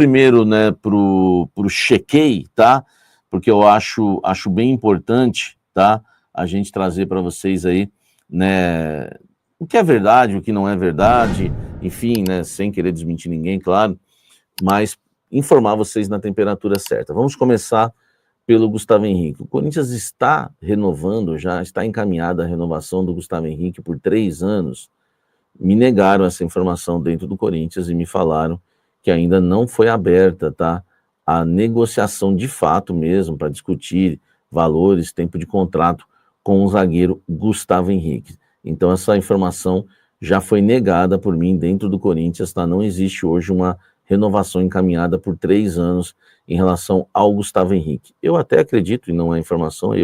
primeiro, né, pro chequei, tá? Porque eu acho bem importante, tá? A gente trazer para vocês aí, né, o que é verdade, o que não é verdade, enfim, né, sem querer desmentir ninguém, claro, mas informar vocês na temperatura certa. Vamos começar pelo Gustavo Henrique. O Corinthians está renovando, já está encaminhada a renovação do Gustavo Henrique por 3 anos. Me negaram essa informação dentro do Corinthians e me falaram que ainda não foi aberta, tá, a negociação de fato mesmo para discutir valores, tempo de contrato com o zagueiro Gustavo Henrique. Então essa informação já foi negada por mim dentro do Corinthians, tá? Não existe hoje uma renovação encaminhada por 3 anos em relação ao Gustavo Henrique. Eu até acredito, e não é informação,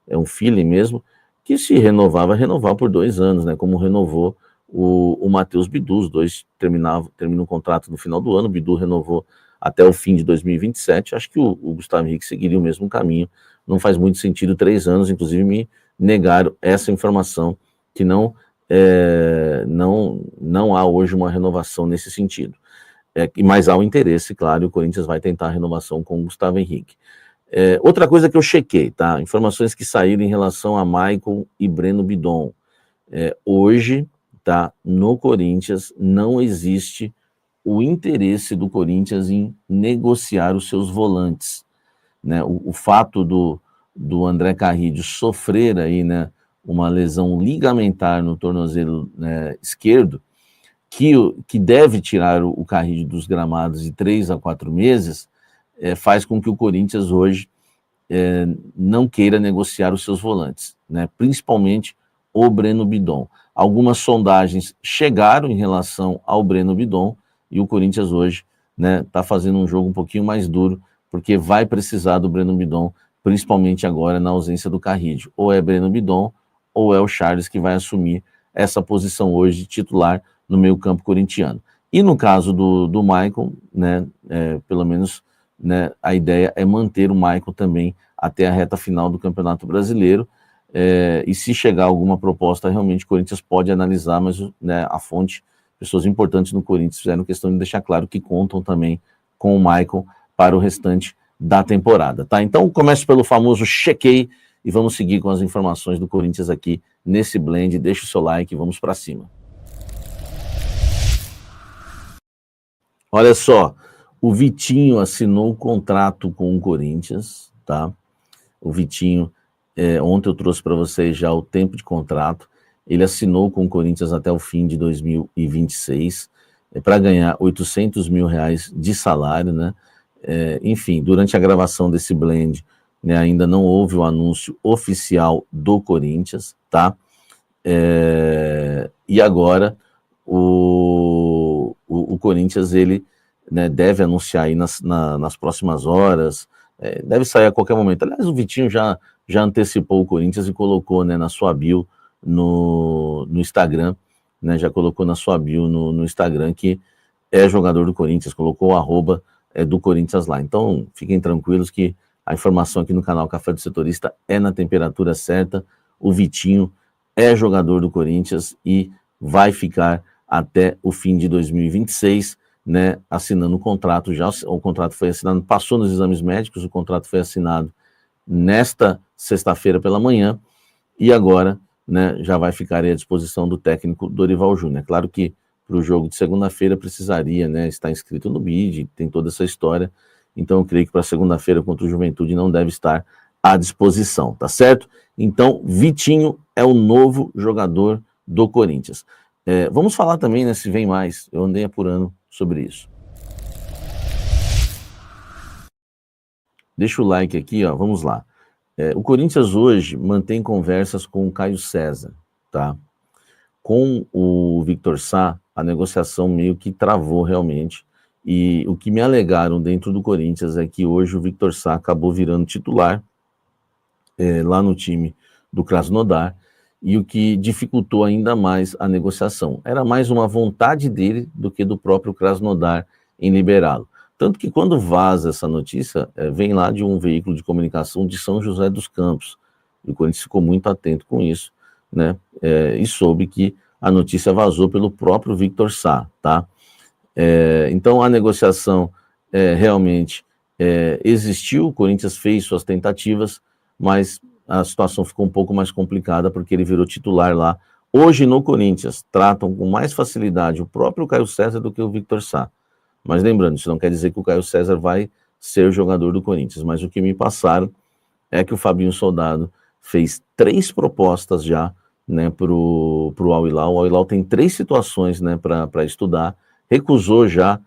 é um feeling mesmo, que se renovar, vai renovar por 2 anos, né? Como renovou o Matheus Bidu. Os dois terminam o contrato no final do ano. O Bidu renovou até o fim de 2027. Acho que o Gustavo Henrique seguiria o mesmo caminho. Não faz muito sentido 3 anos, inclusive me negaram essa informação, que não há hoje uma renovação nesse sentido. Mas há o interesse, claro, e o Corinthians vai tentar a renovação com o Gustavo Henrique. Outra coisa que eu chequei, tá? Informações que saíram em relação a Maicon e Breno Bidon. Hoje, tá, no Corinthians não existe o interesse do Corinthians em negociar os seus volantes, né? O fato do André Carrillo sofrer aí, né, uma lesão ligamentar no tornozelo, né, esquerdo, que deve tirar o Carrillo dos gramados de 3 a 4 meses, faz com que o Corinthians hoje não queira negociar os seus volantes, né, principalmente o Breno Bidon. Algumas sondagens chegaram em relação ao Breno Bidon e o Corinthians hoje, né, tá fazendo um jogo um pouquinho mais duro, porque vai precisar do Breno Bidon, principalmente agora na ausência do Carrillo. Ou é Breno Bidon ou é o Charles que vai assumir essa posição hoje de titular no meio-campo corintiano. E no caso do Maicon, né, pelo menos, né, a ideia é manter o Maicon também até a reta final do Campeonato Brasileiro. E se chegar alguma proposta, realmente o Corinthians pode analisar, mas, né, a fonte, pessoas importantes no Corinthians fizeram questão de deixar claro que contam também com o Maicon para o restante da temporada, tá? Então começo pelo famoso chequei e vamos seguir com as informações do Corinthians aqui nesse blend. Deixa o seu like e vamos para cima. Olha só, o Vitinho assinou um contrato com o Corinthians, tá? O Vitinho, ontem eu trouxe para vocês já o tempo de contrato. Ele assinou com o Corinthians até o fim de 2026, para ganhar R$800 mil de salário, né? Enfim, durante a gravação desse blend, né, ainda não houve o anúncio oficial do Corinthians, tá? E agora o Corinthians, ele, né, deve anunciar aí nas próximas horas, deve sair a qualquer momento. Aliás, o Vitinho já antecipou o Corinthians e colocou, né, na sua bio no Instagram, né, já colocou na sua bio no Instagram que é jogador do Corinthians, colocou o arroba do Corinthians lá. Então, fiquem tranquilos que a informação aqui no canal Café do Setorista é na temperatura certa. O Vitinho é jogador do Corinthians e vai ficar até o fim de 2026, né, assinando o contrato. Já o contrato foi assinado, passou nos exames médicos, o contrato foi assinado nesta sexta-feira pela manhã e agora, né, já vai ficar à disposição do técnico Dorival Júnior. É claro que para o jogo de segunda-feira precisaria, né, estar inscrito no BID, tem toda essa história. Então eu creio que para segunda-feira contra o Juventude não deve estar à disposição, tá certo? Então Vitinho é o novo jogador do Corinthians. Vamos falar também, né, se vem mais. Eu andei apurando sobre isso. Deixa o like aqui, ó, vamos lá. O Corinthians hoje mantém conversas com o Caio César, tá? Com o Victor Sá, a negociação meio que travou realmente, e o que me alegaram dentro do Corinthians é que hoje o Victor Sá acabou virando titular lá no time do Krasnodar, e o que dificultou ainda mais a negociação. Era mais uma vontade dele do que do próprio Krasnodar em liberá-lo. Tanto que quando vaza essa notícia, vem lá de um veículo de comunicação de São José dos Campos, e o Corinthians ficou muito atento com isso, né? E soube que a notícia vazou pelo próprio Victor Sá, tá? Então a negociação realmente existiu, o Corinthians fez suas tentativas, mas a situação ficou um pouco mais complicada porque ele virou titular lá. Hoje no Corinthians tratam com mais facilidade o próprio Caio César do que o Victor Sá. Mas lembrando, isso não quer dizer que o Caio César vai ser jogador do Corinthians, mas o que me passaram é que o Fabinho Soldado fez 3 propostas já, né, para o Al Hilal. O Al Hilal tem 3 situações, né, para estudar, recusou já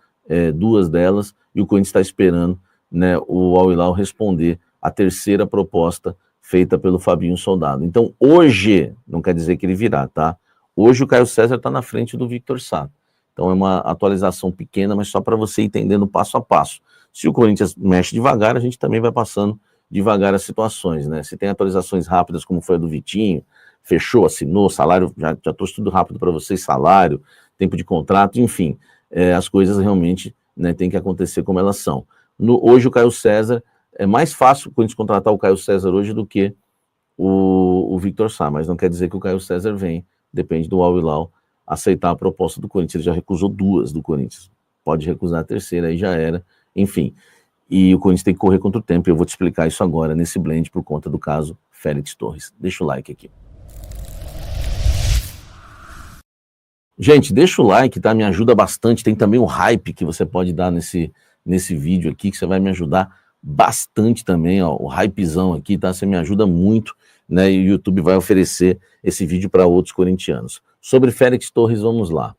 2 delas, e o Corinthians está esperando, né, o Al Hilal responder a 3ª proposta feita pelo Fabinho Soldado. Então, hoje, não quer dizer que ele virá, tá? Hoje o Caio César está na frente do Victor Sá. Então é uma atualização pequena, mas só para você ir entendendo passo a passo. Se o Corinthians mexe devagar, a gente também vai passando devagar as situações, né? Se tem atualizações rápidas, como foi a do Vitinho, fechou, assinou, salário, já trouxe tudo rápido para vocês, salário, tempo de contrato, enfim, as coisas realmente, né, tem que acontecer como elas são. Hoje o Caio César, é mais fácil o Corinthians contratar o Caio César hoje do que o Victor Sá, mas não quer dizer que o Caio César vem, depende do Al Hilal aceitar a proposta do Corinthians. Ele já recusou 2 do Corinthians, pode recusar a 3ª, aí já era, enfim. E o Corinthians tem que correr contra o tempo, e eu vou te explicar isso agora nesse blend por conta do caso Félix Torres. Deixa o like aqui. Gente, deixa o like, tá? Me ajuda bastante. Tem também o hype que você pode dar nesse vídeo aqui, que você vai me ajudar bastante também, ó, o hypezão aqui, tá? Você me ajuda muito, né? E o YouTube vai oferecer esse vídeo para outros corintianos. Sobre Félix Torres, vamos lá.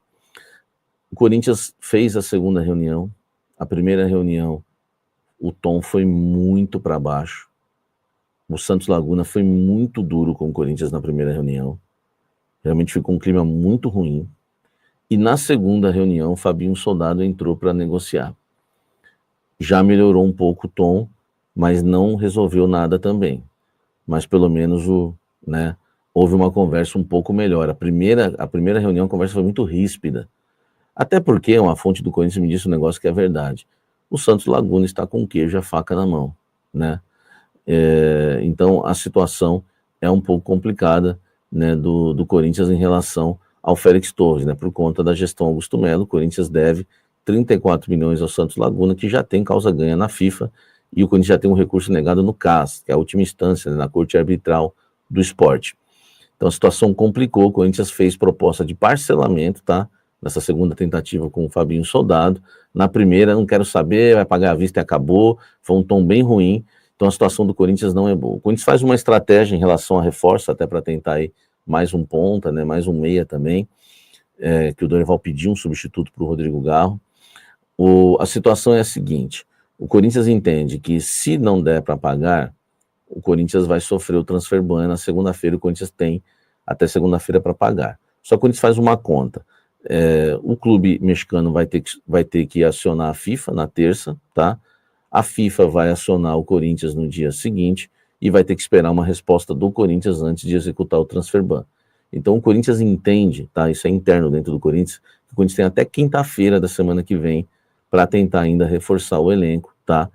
O Corinthians fez a 2ª reunião. A primeira reunião, o tom foi muito para baixo. O Santos Laguna foi muito duro com o Corinthians na primeira reunião. Realmente ficou um clima muito ruim. E na 2ª reunião, o Fabinho Soldado entrou para negociar. Já melhorou um pouco o tom, mas não resolveu nada também. Mas pelo menos né, houve uma conversa um pouco melhor. A primeira reunião, a conversa foi muito ríspida. Até porque uma fonte do Corinthians me disse um negócio que é verdade. O Santos Laguna está com o queijo e a faca na mão, né? Então a situação é um pouco complicada, né, do Corinthians em relação ao Félix Torres, né? Por conta da gestão Augusto Melo, o Corinthians deve 34 milhões ao Santos Laguna, que já tem causa ganha na FIFA, e o Corinthians já tem um recurso negado no CAS, que é a última instância, né, na Corte Arbitral do Esporte. Então a situação complicou, o Corinthians fez proposta de parcelamento, tá? Nessa 2ª tentativa com o Fabinho Soldado. Na primeira, não quero saber, vai pagar à vista e acabou. Foi um tom bem ruim. Então a situação do Corinthians não é boa. O Corinthians faz uma estratégia em relação a reforço, até para tentar aí mais um ponta, né, mais um meia também, que o Dorival pediu um substituto para o Rodrigo Garro. A situação é a seguinte: o Corinthians entende que se não der para pagar, o Corinthians vai sofrer o transfer ban. Na segunda-feira o Corinthians tem até segunda-feira para pagar. Só que o Corinthians faz uma conta. O clube mexicano vai ter que acionar a FIFA na terça, tá? A FIFA vai acionar o Corinthians no dia seguinte e vai ter que esperar uma resposta do Corinthians antes de executar o transfer ban. Então o Corinthians entende, tá? Isso é interno dentro do Corinthians, que o Corinthians tem até quinta-feira da semana que vem para tentar ainda reforçar o elenco, tá?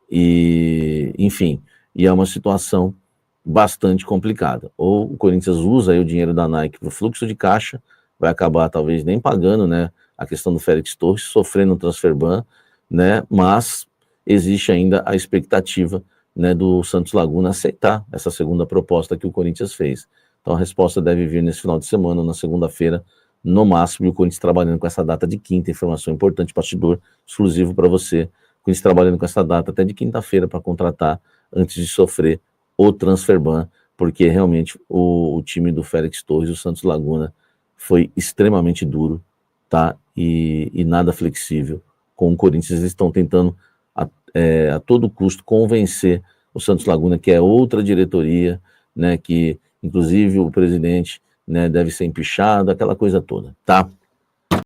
E, enfim, é uma situação bastante complicada. Ou o Corinthians usa aí o dinheiro da Nike para o fluxo de caixa, vai acabar talvez nem pagando, né, a questão do Félix Torres, sofrendo um transfer ban, né, mas existe ainda a expectativa, né, do Santos Laguna aceitar essa 2ª proposta que o Corinthians fez. Então a resposta deve vir nesse final de semana, ou na segunda-feira, no máximo, e o Corinthians trabalhando com essa data de quinta, informação importante, bastidor exclusivo para você, o Corinthians trabalhando com essa data até de quinta-feira para contratar antes de sofrer o transfer ban, porque realmente o time do Félix Torres, o Santos Laguna, foi extremamente duro, tá? E nada flexível com o Corinthians. Eles estão tentando a todo custo convencer o Santos Laguna, que é outra diretoria, né, que inclusive o presidente, né, deve ser empichado, aquela coisa toda, tá?